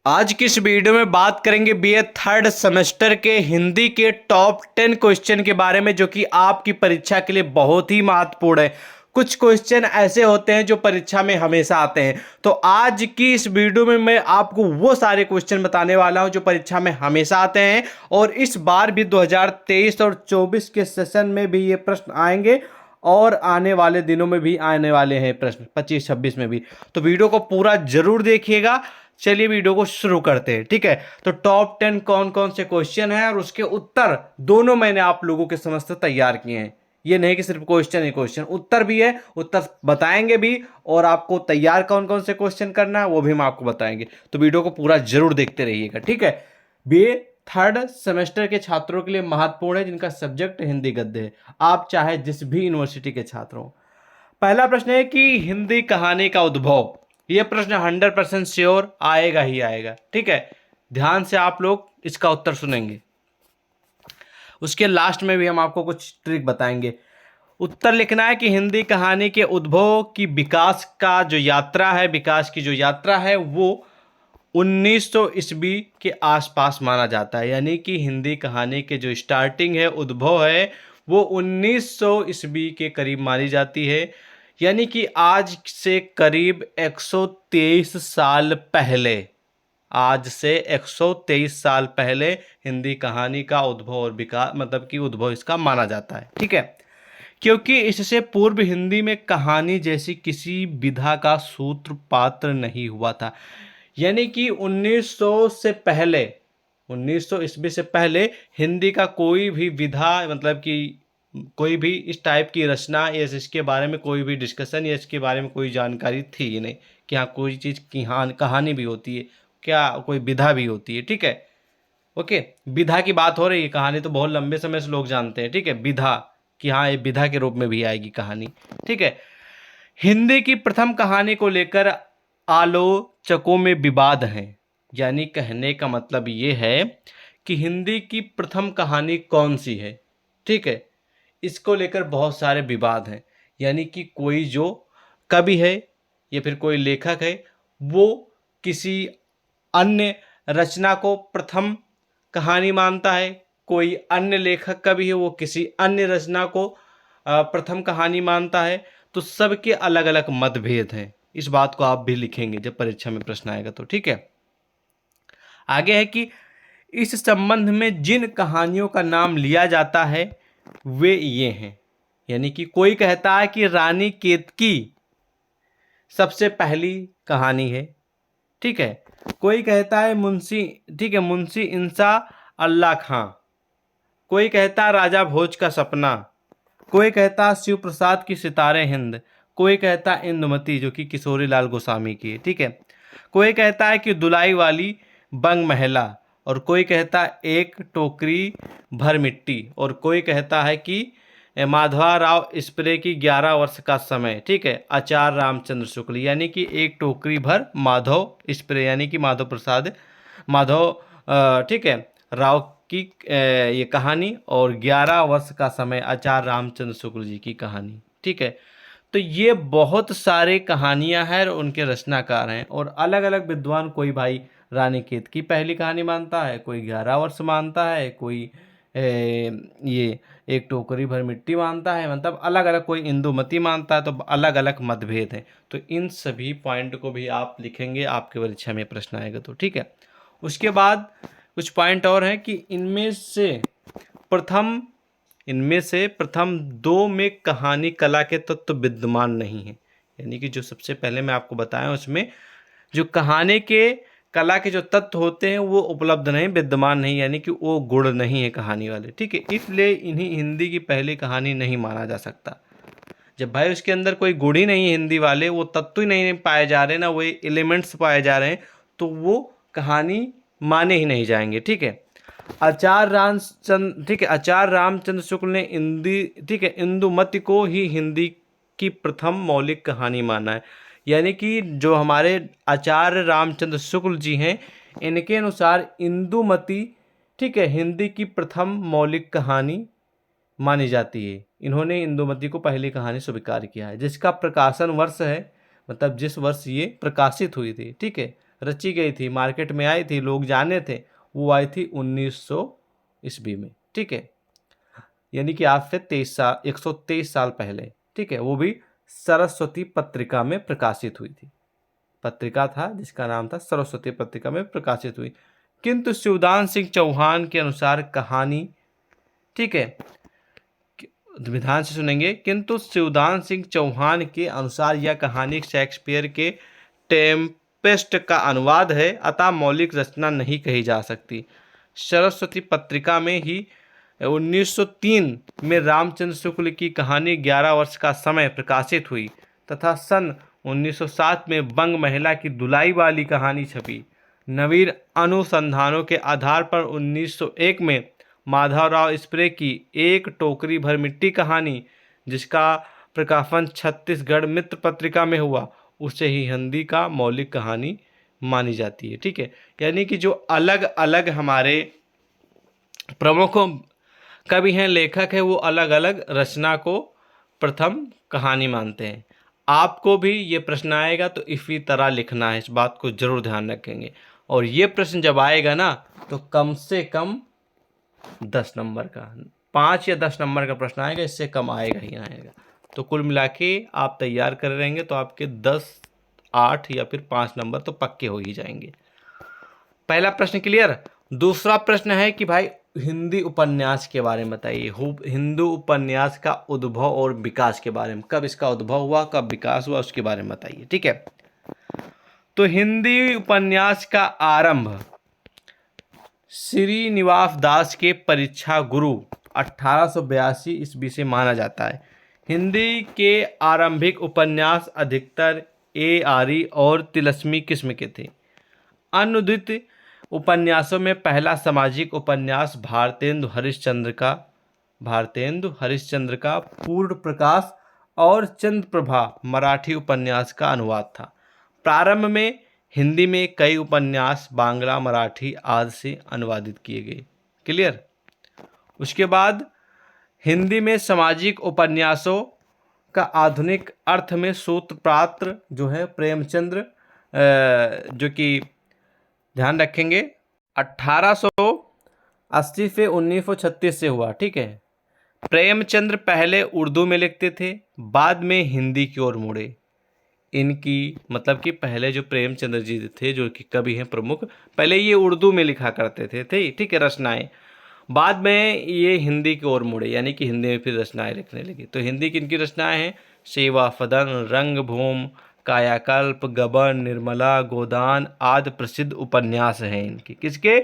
आज की इस वीडियो में बात करेंगे बीए थर्ड सेमेस्टर के हिंदी के टॉप 10 क्वेश्चन के बारे में, जो कि आपकी परीक्षा के लिए बहुत ही महत्वपूर्ण है। कुछ क्वेश्चन ऐसे होते हैं जो परीक्षा में हमेशा आते हैं। तो आज की इस वीडियो में मैं आपको वो सारे क्वेश्चन बताने वाला हूं जो परीक्षा में हमेशा आते हैं, और इस बार भी 2023 और 24 के सेशन में भी ये प्रश्न आएंगे, और आने वाले दिनों में भी आने वाले हैं प्रश्न 25-26 में भी। तो वीडियो को पूरा जरूर देखिएगा। चलिए वीडियो को शुरू करते हैं, ठीक है। तो टॉप 10 कौन कौन से क्वेश्चन हैं और उसके उत्तर दोनों मैंने आप लोगों के समझ तैयार किए हैं। ये नहीं कि सिर्फ क्वेश्चन ही क्वेश्चन, उत्तर भी है, उत्तर बताएंगे भी, और आपको तैयार कौन कौन से क्वेश्चन करना है वो भी हम आपको बताएंगे। तो वीडियो को पूरा जरूर देखते रहिएगा, ठीक है। बीए थर्ड सेमेस्टर के छात्रों के लिए महत्वपूर्ण है जिनका सब्जेक्ट हिंदी गद्य है, आप चाहे जिस भी यूनिवर्सिटी के छात्र हो। पहला प्रश्न है कि हिंदी कहानी का उद्भव। यह प्रश्न 100% श्योर आएगा ही आएगा, ठीक है। ध्यान से आप लोग इसका उत्तर सुनेंगे, उसके लास्ट में भी हम आपको कुछ ट्रिक बताएंगे। उत्तर लिखना है कि हिंदी कहानी के उद्भव की विकास का जो यात्रा है, विकास की जो यात्रा है वो 1900 ईस्वी के आसपास माना जाता है। यानी कि हिंदी कहानी के जो स्टार्टिंग है, उद्भव है, वो 1900 ईस्वी के करीब मानी जाती है। यानी कि आज से करीब 123 साल पहले, आज से 123 साल पहले हिंदी कहानी का उद्भव और विकास, मतलब कि उद्भव इसका माना जाता है, ठीक है। क्योंकि इससे पूर्व हिंदी में कहानी जैसी किसी विधा का सूत्रपात नहीं हुआ था। यानी कि 1900 से पहले, 1900 ईस्वी से पहले हिंदी का कोई भी विधा, मतलब कि कोई भी इस टाइप की रचना या इसके बारे में कोई भी डिस्कशन या इसके बारे में कोई जानकारी थी ही नहीं कि हाँ कोई चीज़ की हाँ कहानी भी होती है, क्या कोई विधा भी होती है, ठीक है। ओके, विधा की बात हो रही है, कहानी तो बहुत लंबे समय से लोग जानते हैं, ठीक है। विधा कि हाँ ये विधा के रूप में भी आएगी कहानी, ठीक है। हिंदी की प्रथम कहानी को लेकर आलोचकों में विवाद हैं। यानी कहने का मतलब ये है कि हिंदी की प्रथम कहानी कौन सी है, ठीक है। इसको लेकर बहुत सारे विवाद हैं। यानी कि कोई जो कवि है या फिर कोई लेखक है, वो किसी अन्य रचना को प्रथम कहानी मानता है, कोई अन्य लेखक कवि है वो किसी अन्य रचना को प्रथम कहानी मानता है। तो सबके अलग अलग मतभेद हैं। इस बात को आप भी लिखेंगे जब परीक्षा में प्रश्न आएगा तो, ठीक है। आगे है कि इस संबंध में जिन कहानियों का नाम लिया जाता है वे ये हैं। यानी कि कोई कहता है कि रानी केतकी सबसे पहली कहानी है, ठीक है। कोई कहता है मुंशी, ठीक है, मुंशी इंसा अल्लाह खां। कोई कहता है राजा भोज का सपना। कोई कहता है शिव प्रसाद की सितारे हिंद। कोई कहता है इंदुमती जो कि किशोरी लाल गोस्वामी की है, ठीक है। कोई कहता है कि दुलाई वाली बंग महिला, और कोई कहता है एक टोकरी भर मिट्टी, और कोई कहता है कि माधवा राव स्प्रे की 11 वर्ष का समय, ठीक है। आचार्य रामचंद्र शुक्ल, यानी कि एक टोकरी भर माधव स्प्रे, यानी कि माधव प्रसाद माधव, ठीक है, राव की ये कहानी, और 11 वर्ष का समय आचार्य रामचंद्र शुक्ल जी की कहानी, ठीक है। तो ये बहुत सारे कहानियां हैं और उनके रचनाकार हैं, और अलग अलग विद्वान, कोई भाई रानी केत की पहली कहानी मानता है, कोई 11 वर्ष मानता है, कोई ये एक टोकरी भर मिट्टी मानता है, मतलब अलग अलग, कोई इंदुमती मानता है। तो अलग अलग मतभेद हैं। तो इन सभी पॉइंट को भी आप लिखेंगे, आपके परीक्षा में प्रश्न आएगा तो, ठीक है। उसके बाद कुछ पॉइंट और हैं कि प्रथम इनमें से प्रथम दो में कहानी कला के तत्व तो विद्यमान नहीं है। यानी कि जो सबसे पहले मैं आपको बताया उसमें जो कहानी के कला के जो तत्व होते हैं वो उपलब्ध नहीं, विद्यमान नहीं, यानी कि वो गुण नहीं है कहानी वाले, ठीक है। इसलिए इन्हीं हिंदी की पहली कहानी नहीं माना जा सकता। जब भाई उसके अंदर कोई गुण ही नहीं है, हिंदी वाले वो तत्व ही नहीं पाए जा रहे ना, वो एलिमेंट्स पाए जा रहे हैं, तो वो कहानी माने ही नहीं जाएंगे, ठीक है। आचार्य रामचंद्र, ठीक है, आचार्य रामचंद्र शुक्ल ने हिंदी, ठीक है, इंदुमती को ही हिंदी की प्रथम मौलिक कहानी माना है। यानी कि जो हमारे आचार्य रामचंद्र शुक्ल जी हैं, इनके अनुसार इंदुमती, ठीक है, हिंदी की प्रथम मौलिक कहानी मानी जाती है। इन्होंने इंदुमती को पहली कहानी स्वीकार किया है, जिसका प्रकाशन वर्ष है, मतलब जिस वर्ष ये प्रकाशित हुई थी, ठीक है, रची गई थी, मार्केट में आई थी, लोग जाने थे, वो आई थी 1900 ईस्वी में। ठीक है, यानी कि आज से 123 साल पहले। ठीक है, वो भी सरस्वती पत्रिका में प्रकाशित हुई थी। पत्रिका था जिसका नाम था सरस्वती पत्रिका में प्रकाशित हुई। किंतु शिवदान सिंह चौहान के अनुसार कहानी, ठीक है, विधान से सुनेंगे, किंतु शिवदान सिंह चौहान के अनुसार यह कहानी शेक्सपियर के टेम्पेस्ट का अनुवाद है, अतः मौलिक रचना नहीं कही जा सकती। सरस्वती पत्रिका में ही 1903 में रामचंद्र शुक्ल की कहानी 11 वर्ष का समय प्रकाशित हुई तथा सन 1907 में बंग महिला की दुलाई वाली कहानी छपी। नवीन अनुसंधानों के आधार पर 1901 में माधवराव स्प्रे की एक टोकरी भर मिट्टी कहानी, जिसका प्रकाशन छत्तीसगढ़ मित्र पत्रिका में हुआ, उसे ही हिंदी का मौलिक कहानी मानी जाती है। ठीक है, यानी कि जो अलग अलग हमारे प्रमुख कवि हैं, लेखक हैं, वो अलग अलग रचना को प्रथम कहानी मानते हैं। आपको भी ये प्रश्न आएगा तो इसी तरह लिखना है, इस बात को जरूर ध्यान रखेंगे। और ये प्रश्न जब आएगा ना तो कम से कम 10 नंबर का, 5 या 10 नंबर का प्रश्न आएगा, इससे कम आएगा ही आएगा। तो कुल मिला के आप तैयार कर रहेंगे तो आपके 10, 8 या फिर 5 नंबर तो पक्के हो ही जाएंगे। पहला प्रश्न क्लियर। दूसरा प्रश्न है कि भाई हिंदी उपन्यास के बारे में बताइए। हिंदू उपन्यास का उद्भव और विकास के बारे में, कब इसका उद्भव हुआ, कब विकास हुआ, उसके बारे में बताइए। ठीक है, तो हिंदी उपन्यास का आरंभ श्रीनिवास दास के परीक्षा गुरु 1882 ईस्वी से माना जाता है। हिंदी के आरंभिक उपन्यास अधिकतर ए.आरी और तिलस्मी किस्म के थे। अनुदित उपन्यासों में पहला सामाजिक उपन्यास भारतेंदु हरिश्चंद्र का पूर्ण प्रकाश और चंद्रप्रभा मराठी उपन्यास का अनुवाद था। प्रारंभ में हिंदी में कई उपन्यास बांग्ला, मराठी आदि से अनुवादित किए गए। क्लियर। उसके बाद हिंदी में सामाजिक उपन्यासों का आधुनिक अर्थ में सूत्रपात्र जो है प्रेमचंद्र, जो कि ध्यान रखेंगे 1880 से 1936 से हुआ। ठीक है, प्रेमचंद्र पहले उर्दू में लिखते थे, बाद में हिंदी की ओर मुड़े। इनकी मतलब कि पहले जो प्रेमचंद्र जी थे, जो कि कवि हैं प्रमुख, पहले ये उर्दू में लिखा करते थे। ठीक है, रचनाएं, बाद में ये हिंदी की ओर मुड़े, यानी कि हिंदी में फिर रचनाएं लिखने लगे। तो हिंदी की इनकी रचनाएं हैं सेवा सदन, रंगभूमि, कायाकल्प, गबन, निर्मला, गोदान आदि प्रसिद्ध उपन्यास हैं इनकी। किसके?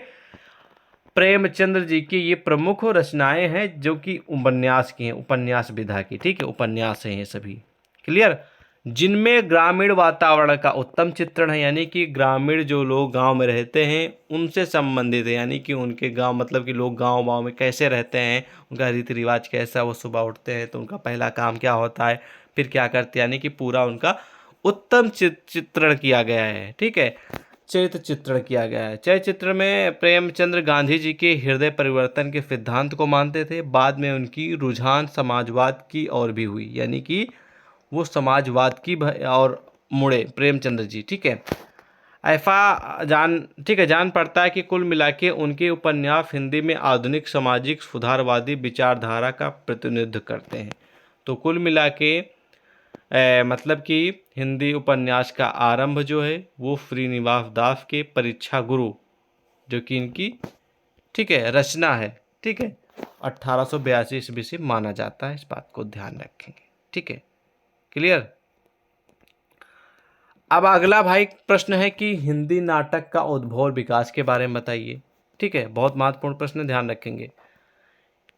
प्रेमचंद्र जी की ये प्रमुख रचनाएं हैं जो कि उपन्यास की हैं, उपन्यास विधा की। ठीक है, उपन्यास हैं ये सभी। क्लियर। जिनमें ग्रामीण वातावरण का उत्तम चित्रण है, यानी कि ग्रामीण जो लोग गांव में रहते हैं उनसे संबंधित है, यानी कि उनके गांव मतलब कि लोग गांव में कैसे रहते हैं, उनका रीति रिवाज कैसा, वो सुबह उठते हैं तो उनका पहला काम क्या होता है, फिर क्या करते हैं, यानी कि पूरा उनका उत्तम चित्रण किया गया है। ठीक है, चरित्र चित्रण किया गया है। चरित्र में प्रेमचंद्र गांधी जी के हृदय परिवर्तन के सिद्धांत को मानते थे। बाद में उनकी रुझान समाजवाद की ओर भी हुई, यानी कि वो समाजवाद की और मुड़े प्रेमचंद्र जी। ठीक है, ऐसा जान पड़ता है कि कुल मिला के उनके उपन्यास हिंदी में आधुनिक सामाजिक सुधारवादी विचारधारा का प्रतिनिधित्व करते हैं। तो कुल मिला के मतलब कि हिंदी उपन्यास का आरंभ जो है वो श्रीनिवास दास के परीक्षा गुरु, जो कि इनकी ठीक है रचना है। ठीक है, 1882 ईस्वी से माना जाता है, इस बात को ध्यान रखेंगे। ठीक है, क्लियर। अब अगला भाई प्रश्न है कि हिंदी नाटक का उद्भव और विकास के बारे में बताइए। ठीक है, बहुत महत्वपूर्ण प्रश्न, ध्यान रखेंगे।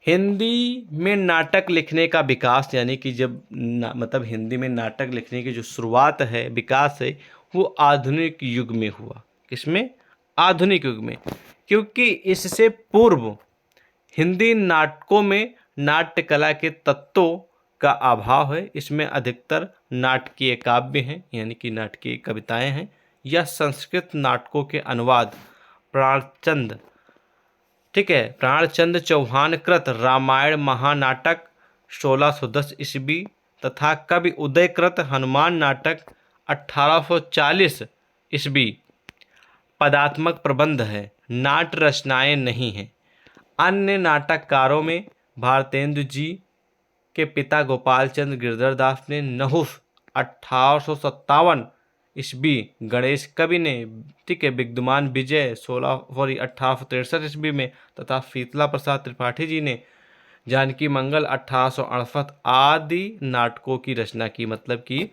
हिंदी में नाटक लिखने का विकास, यानी कि जब मतलब हिंदी में नाटक लिखने की जो शुरुआत है, विकास है, वो आधुनिक युग में हुआ। किसमें? आधुनिक युग में, क्योंकि इससे पूर्व हिंदी नाटकों में नाट्य कला के तत्वों का अभाव है। इसमें अधिकतर नाटकीय काव्य हैं, यानी कि नाटकीय कविताएं हैं, या संस्कृत नाटकों के अनुवाद। प्राणचंद, ठीक है, प्राणचंद चौहान कृत रामायण महानाटक 1610 ईस्वी तथा कवि उदय कृत हनुमान नाटक 1840 ईस्वी पदात्मक प्रबंध है, नाट्य रचनाएं नहीं हैं। अन्य नाटककारों में भारतेंदु जी के पिता गोपाल चंद्र गिरधर दास ने नहुस 1857 ईस्वी, गणेश कवि ने, ठीक है, विद्यमान विजय 1863 ईस्वी में, तथा शीतला प्रसाद त्रिपाठी जी ने जानकी मंगल 1868 आदि नाटकों की रचना की। मतलब कि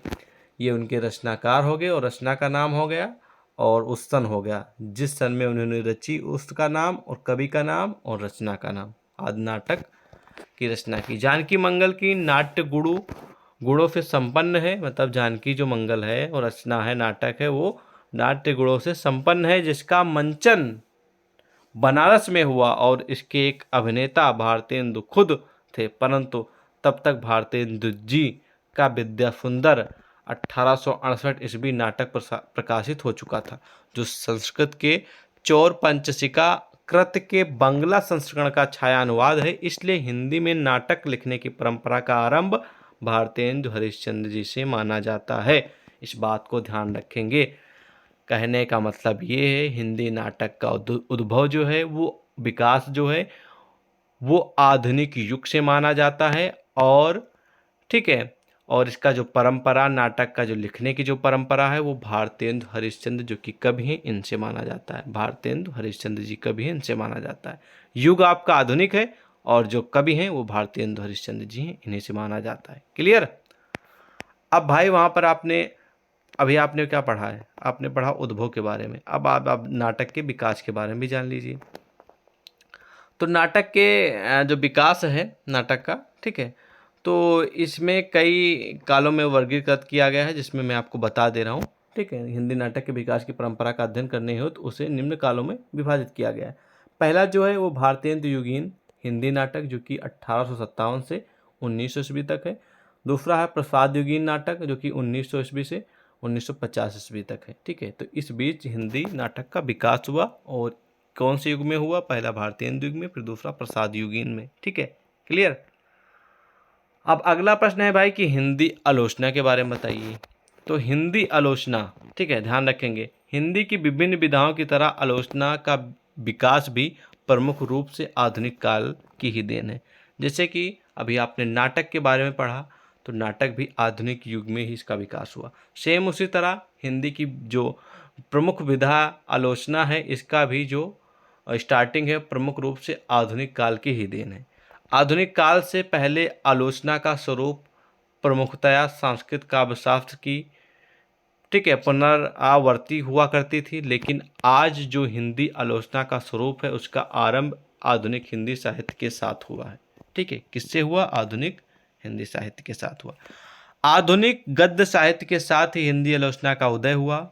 ये उनके रचनाकार हो गए और रचना का नाम हो गया और उस सन हो गया जिस सन में उन्होंने रची, उसका नाम और कवि का नाम और रचना का नाम, आदि नाटक की रचना की। जानकी मंगल की नाट्य गुणों से संपन्न है। मतलब जानकी जो मंगल है और रचना है, नाटक है, वो नाट्य गुणों से संपन्न है, जिसका मंचन बनारस में हुआ और इसके एक अभिनेता भारतेंदु खुद थे। परंतु तब तक भारतेंदु जी का विद्या सुंदर 1868 ईस्वी नाटक प्रकाशित हो चुका था, जो संस्कृत के चौर पंचशिका कृत के बंगला संस्करण का छाया अनुवाद है। इसलिए हिंदी में नाटक लिखने की परंपरा का आरंभ भारतेंदु हरिश्चंद्र जी से माना जाता है। इस बात को ध्यान रखेंगे। कहने का मतलब ये है, हिंदी नाटक का उद्भव जो है, वो विकास जो है, वो आधुनिक युग से माना जाता है। और ठीक है, और इसका जो परंपरा, नाटक का जो लिखने की जो परंपरा है, वो भारतेंदु हरिश्चंद्र जो कि कवि हैं, इनसे माना जाता है। भारतेंदु हरिश्चंद्र जी कवि हैं, इनसे माना जाता है। युग आपका आधुनिक है और जो कवि हैं वो भारतेंदु हरिश्चंद्र जी हैं, इन्हीं से माना जाता है। क्लियर। अब भाई वहाँ पर अभी आपने क्या पढ़ा है? आपने पढ़ा उद्भव के बारे में। अब आप नाटक के विकास के बारे में भी जान लीजिए। तो नाटक के जो विकास है नाटक का, ठीक है, तो इसमें कई कालों में वर्गीकृत किया गया है, जिसमें मैं आपको बता दे रहा हूँ। ठीक है, हिंदी नाटक के विकास की परंपरा का अध्ययन करने हेतु उसे निम्न कालों में विभाजित किया गया है। पहला जो है वो भारतेंदु युगीन हिंदी नाटक, जो कि 1857 से 1900 ईस्वी तक है। दूसरा है प्रसाद युगीन नाटक, जो कि 1900 ईस्वी से 1950 ईस्वी तक है। ठीक है, तो इस बीच हिंदी नाटक का विकास हुआ। और कौन से युग में हुआ? पहला भारतेंदु युग में, फिर दूसरा प्रसाद युगीन में। ठीक है, क्लियर। अब अगला प्रश्न है भाई कि हिंदी आलोचना के बारे में बताइए। तो हिंदी आलोचना, ठीक है, ध्यान रखेंगे, हिंदी की विभिन्न विधाओं की तरह आलोचना का विकास भी प्रमुख रूप से आधुनिक काल की ही देन है। जैसे कि अभी आपने नाटक के बारे में पढ़ा, तो नाटक भी आधुनिक युग में ही इसका विकास हुआ। सेम उसी तरह हिंदी की जो प्रमुख विधा आलोचना है, इसका भी जो स्टार्टिंग है प्रमुख रूप से आधुनिक काल की ही देन है। आधुनिक काल से पहले आलोचना का स्वरूप प्रमुखतया संस्कृत काव्यशास्त्र की, ठीक है, पुनरावर्ती हुआ करती थी। लेकिन आज जो हिंदी आलोचना का स्वरूप है, उसका आरंभ आधुनिक हिंदी साहित्य के साथ हुआ है। ठीक है, किससे हुआ? आधुनिक हिंदी साहित्य के साथ हुआ। आधुनिक गद्य साहित्य के साथ ही हिंदी आलोचना का उदय हुआ।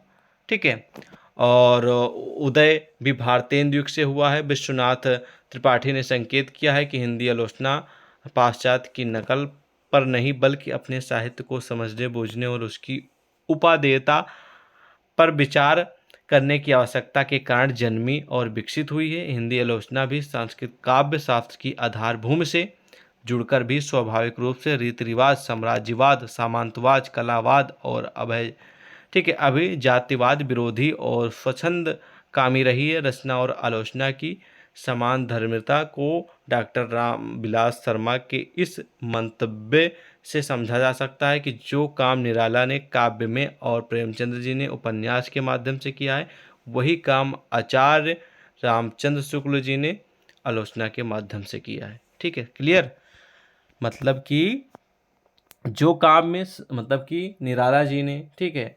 ठीक है, और उदय भी भारतेंदु युग से हुआ है। विश्वनाथ त्रिपाठी ने संकेत किया है कि हिंदी आलोचना पाश्चात्य की नकल पर नहीं, बल्कि अपने साहित्य को समझने, बूझने और उसकी उपादेयता पर विचार करने की आवश्यकता के कारण जन्मी और विकसित हुई है। हिंदी आलोचना भी संस्कृत काव्य शास्त्र की आधारभूमि से जुड़कर भी स्वाभाविक रूप से रीति रिवाज, साम्राज्यवाद, सामंतवाद, कलावाद और ठीक है, अभिजातिवाद विरोधी और स्वच्छंद कामी रही है। रचना और आलोचना की समान धर्मिता को डॉक्टर रामविलास शर्मा के इस मंतव्य से समझा जा सकता है कि जो काम निराला ने काव्य में और प्रेमचंद्र जी ने उपन्यास के माध्यम से किया है, वही काम आचार्य रामचंद्र शुक्ल जी ने आलोचना के माध्यम से किया है। ठीक है, क्लियर। मतलब कि जो काम में, मतलब कि निराला जी ने, ठीक है,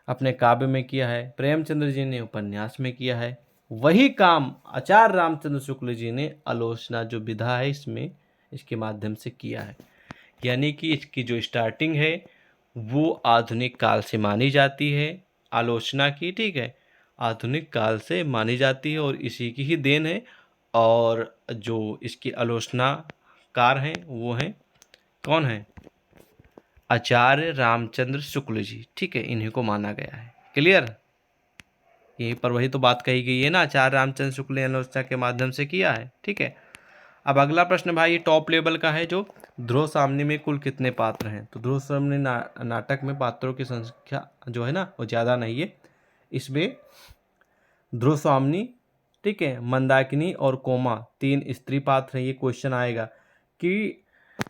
अपने काव्य में किया है, प्रेमचंद्र जी ने उपन्यास में किया है, वही काम आचार्य रामचंद्र शुक्ल जी ने आलोचना जो विधा है इसमें, इसके माध्यम से किया है। यानी कि इसकी जो स्टार्टिंग है वो आधुनिक काल से मानी जाती है आलोचना की। ठीक है, आधुनिक काल से मानी जाती है और इसी की ही देन है। और जो इसकी आलोचनाकार हैं वो हैं, कौन है? आचार्य रामचंद्र शुक्ल जी। ठीक है, इन्हीं को माना गया है। क्लियर। यहीं पर वही तो बात कही गई है ना, आचार्य रामचंद्र शुक्ल ने आलोचना के माध्यम से किया है। ठीक है, अब अगला प्रश्न भाई टॉप लेवल का है, जो ध्रुव सामने में कुल कितने पात्र हैं? तो ध्रुव सामने नाटक में पात्रों की संख्या जो है ना, वो ज़्यादा नहीं है। इसमें ध्रुव स्वामिनी, ठीक है, मंदाकिनी और कोमा 3 स्त्री पात्र हैं। ये क्वेश्चन आएगा कि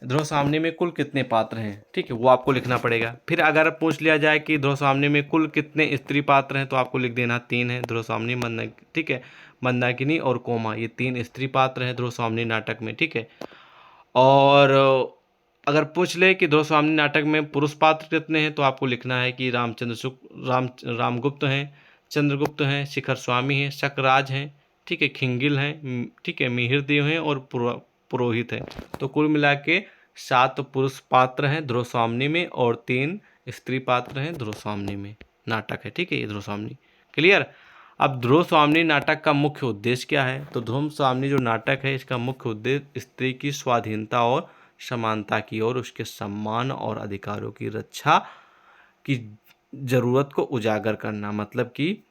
ध्रुव स्वामिनी में कुल कितने पात्र हैं, ठीक है, वो आपको लिखना पड़ेगा। फिर अगर पूछ लिया जाए कि ध्रुव स्वामिनी में कुल कितने स्त्री पात्र हैं, तो आपको लिख देना 3 है, ध्रुव स्वामिनी, ठीक है, मंदाकिनी और कोमा, ये 3 स्त्री पात्र हैं ध्रुव स्वामिनी नाटक में, ठीक है। और अगर पूछ ले कि ध्रुव स्वामिनी नाटक में पुरुष पात्र कितने हैं, तो आपको लिखना है कि रामगुप्त हैं, चंद्रगुप्त हैं, शिखर स्वामी हैं, शकराज हैं, ठीक है, खिंगिल हैं, ठीक है, मिहिरदेव हैं और पुरोहित हैं। तो कुल मिला के 7 पुरुष पात्र हैं ध्रुव स्वामिनी में और 3 स्त्री पात्र हैं ध्रुव स्वामिनी में। नाटक है, ठीक है, ये ध्रुव स्वामिनी। क्लियर। अब ध्रुव स्वामिनी नाटक का मुख्य उद्देश्य क्या है? तो ध्रुव स्वामिनी जो नाटक है इसका मुख्य उद्देश्य स्त्री की स्वाधीनता और समानता की और उसके सम्मान और अधिकारों की रक्षा की जरूरत को उजागर करना। मतलब कि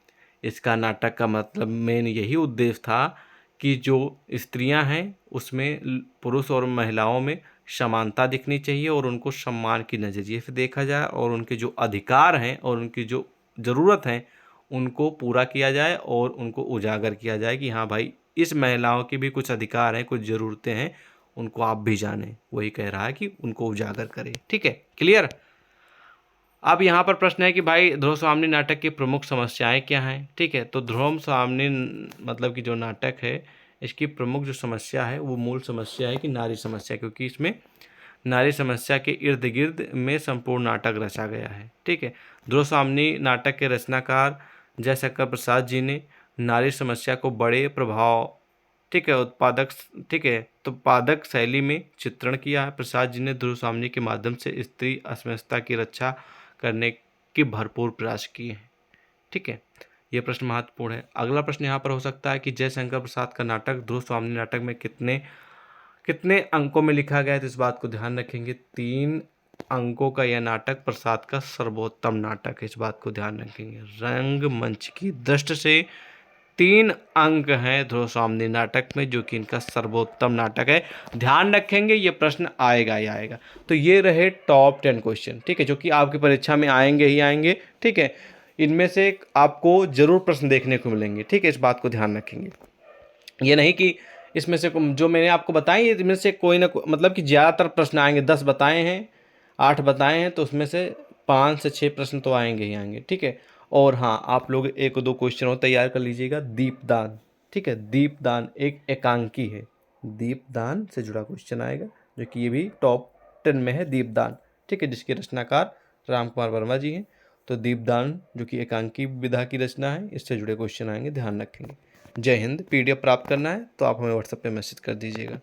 इसका नाटक का मतलब मेन यही उद्देश्य था कि जो स्त्रियां हैं उसमें पुरुष और महिलाओं में समानता दिखनी चाहिए और उनको सम्मान की नज़रिए से देखा जाए और उनके जो अधिकार हैं और उनकी जो ज़रूरत हैं उनको पूरा किया जाए और उनको उजागर किया जाए कि हाँ भाई, इस महिलाओं के भी कुछ अधिकार हैं, कुछ ज़रूरतें हैं, उनको आप भी जानें। वही कह रहा है कि उनको उजागर करें, ठीक है, क्लियर। अब यहाँ पर प्रश्न है कि भाई ध्रुव स्वामिनी नाटक की प्रमुख समस्याएं क्या हैं, ठीक है। तो ध्रुव स्वामिनी मतलब कि जो नाटक है इसकी प्रमुख जो समस्या है वो मूल समस्या है कि नारी समस्या, क्योंकि इसमें नारी समस्या के इर्द गिर्द में संपूर्ण नाटक रचा गया है, ठीक है। ध्रुव स्वामिनी नाटक के रचनाकार जयशंकर प्रसाद जी ने नारी समस्या को बड़े प्रभाव, ठीक है, उत्पादक शैली में चित्रण किया है। प्रसाद जी ने ध्रुव स्वामिनी के माध्यम से स्त्री अस्मिता की रक्षा करने के भरपूर प्रयास किए हैं, ठीक है। यह प्रश्न महत्वपूर्ण है। अगला प्रश्न यहाँ पर हो सकता है कि जयशंकर प्रसाद का नाटक ध्रुव स्वामिनी नाटक में कितने अंकों में लिखा गया है, तो इस बात को ध्यान रखेंगे। 3 अंकों का यह नाटक प्रसाद का सर्वोत्तम नाटक है, इस बात को ध्यान रखेंगे। रंगमंच की दृष्टि से 3 अंक हैं ध्रुव स्वामिनी नाटक में, जो कि इनका सर्वोत्तम नाटक है। ध्यान रखेंगे, ये प्रश्न आएगा ही आएगा। तो ये रहे टॉप 10 क्वेश्चन, ठीक है, जो कि आपकी परीक्षा में आएंगे ही आएंगे, ठीक है। इनमें से आपको जरूर प्रश्न देखने को मिलेंगे, ठीक है, इस बात को ध्यान रखेंगे। ये नहीं कि इसमें से जो मैंने आपको बताए इनमें से कोई ना कोई, मतलब कि ज़्यादातर प्रश्न आएंगे। 10 बताए हैं, 8 बताए हैं, तो उसमें से 5 से 6 प्रश्न तो आएंगे ही आएंगे, ठीक है। और हाँ, आप लोग 1-2 क्वेश्चन और तैयार कर लीजिएगा। दीपदान, ठीक है, दीपदान एक एकांकी है, दीपदान से जुड़ा क्वेश्चन आएगा, जो कि ये भी टॉप 10 में है, दीपदान, ठीक है, जिसके रचनाकार रामकुमार वर्मा जी हैं। तो दीपदान जो कि एकांकी विधा की रचना है, इससे जुड़े क्वेश्चन आएंगे, ध्यान रखेंगे। जय हिंद। PDF प्राप्त करना है तो आप हमें WhatsApp पे मैसेज कर दीजिएगा।